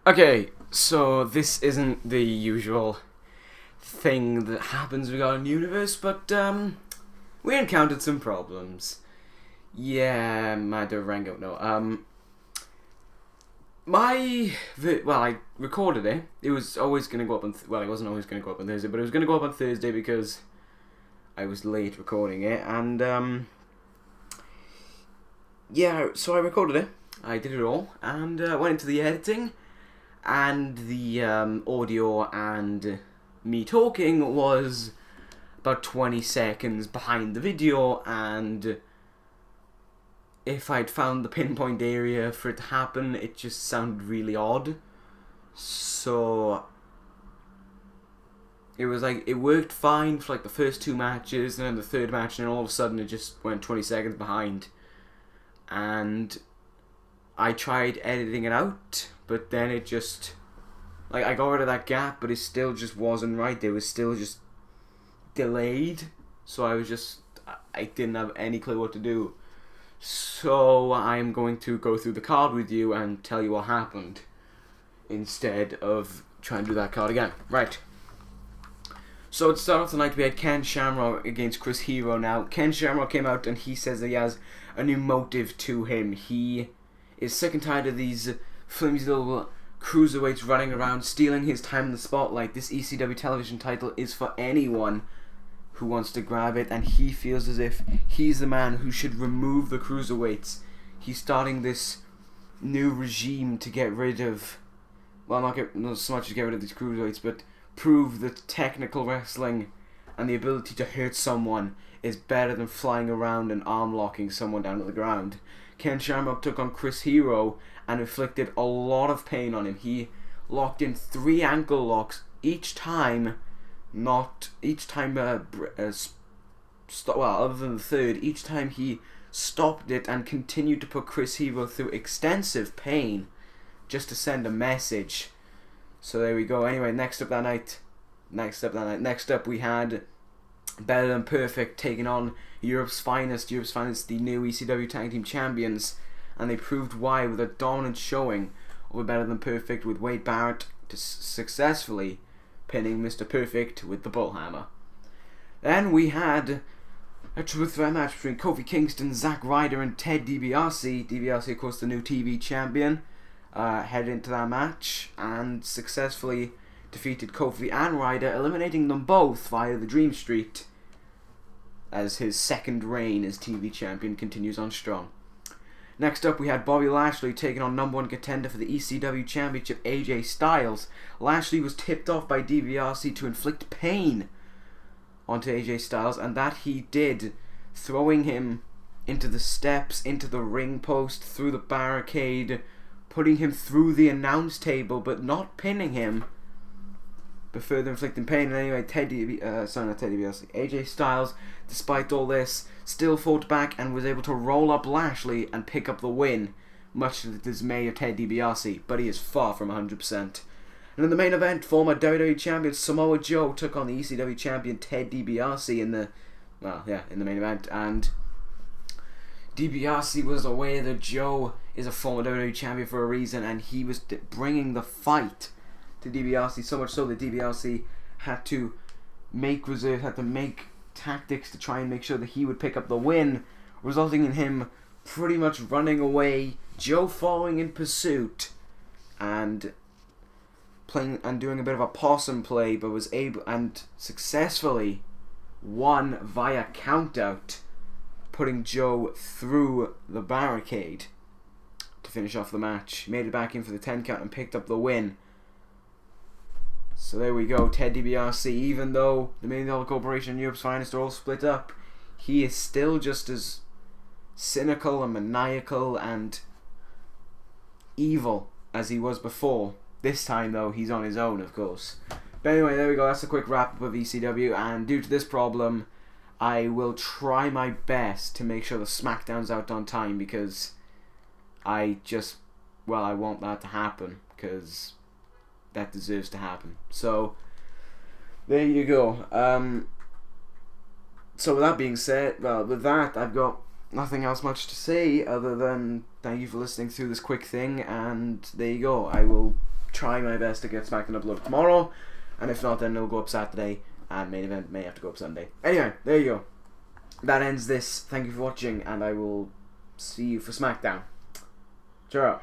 Okay, so this isn't the usual thing that happens regarding the universe, but we encountered some problems. Yeah, my Durango. No, I recorded it. It was always gonna go up on. It wasn't always gonna go up on Thursday, but it was gonna go up on Thursday because I was late recording it, and yeah. So I recorded it. I did it all, and went into the editing. And the audio and me talking was about 20 seconds behind the video, and if I'd found the pinpoint area for it to happen, it just sounded really odd. So it was like, it worked fine for like the first two matches, and then the third match, and then all of a sudden it just went 20 seconds behind. And I tried editing it out, but then it just, like, I got rid of that gap, but it still just wasn't right. It was still just delayed, so I didn't have any clue what to do. So I'm going to go through the card with you and tell you what happened, instead of trying to do that card again. Right. So to start off tonight, we had Ken Shamrock against Chris Hero. Now, Ken Shamrock came out and he says that he has a new motive to him. He is sick and tired of these flimsy little cruiserweights running around, stealing his time in the spotlight. This ECW television title is for anyone who wants to grab it, and he feels as if he's the man who should remove the cruiserweights. He's starting this new regime to get rid of, well, not so much to get rid of these cruiserweights, but prove that technical wrestling and the ability to hurt someone is better than flying around and arm locking someone down to the ground. Ken Shamrock took on Chris Hero and inflicted a lot of pain on him. He locked in 3 ankle locks each time, other than the third, each time he stopped it and continued to put Chris Hero through extensive pain just to send a message. So there we go. Anyway, next up, we had Better Than Perfect taking on Europe's Finest, the new ECW Tag Team Champions, and they proved why with a dominant showing over Better Than Perfect, with Wade Barrett successfully pinning Mr. Perfect with the Bullhammer. Then we had a triple threat match between Kofi Kingston, Zack Ryder, and Ted DiBiase. DiBiase, of course, the new TV champion, headed into that match and successfully defeated Kofi and Ryder, eliminating them both via the Dream Street, as his second reign as TV champion continues on strong. Next up, we had Bobby Lashley taking on number 1 contender for the ECW Championship, AJ Styles. Lashley was tipped off by DiBiase to inflict pain onto AJ Styles, and that he did, throwing him into the steps, into the ring post, through the barricade, putting him through the announce table, but not pinning him, but further inflicting pain. And anyway, AJ Styles, despite all this, still fought back and was able to roll up Lashley and pick up the win, much to the dismay of Ted DiBiase, but he is far from 100%. And in the main event, former WWE Champion Samoa Joe took on the ECW Champion Ted DiBiase in the main event, and DiBiase was aware that Joe is a former WWE Champion for a reason, and he was bringing the fight to DiBiase, so much so that DiBiase had to make tactics to try and make sure that he would pick up the win, resulting in him pretty much running away, Joe following in pursuit, and doing a bit of a possum play, but was able and successfully won via countout, putting Joe through the barricade to finish off the match. Made it back in for the 10 count and picked up the win. So there we go, Ted DiBiase, even though the $1 Million Corporation and Europe's Finest are all split up, he is still just as cynical and maniacal and evil as he was before. This time, though, he's on his own, of course. But anyway, there we go, that's a quick wrap-up of ECW, and due to this problem, I will try my best to make sure the SmackDown's out on time, because I want that to happen, because that deserves to happen. So there you go. So with that being said, with that, I've got nothing else much to say other than thank you for listening through this quick thing, and there you go. I will trying my best to get SmackDown uploaded tomorrow, and if not, then it'll go up Saturday, and main event may have to go up Sunday. Anyway, there you go. That ends this. Thank you for watching, and I will see you for SmackDown. Ciao.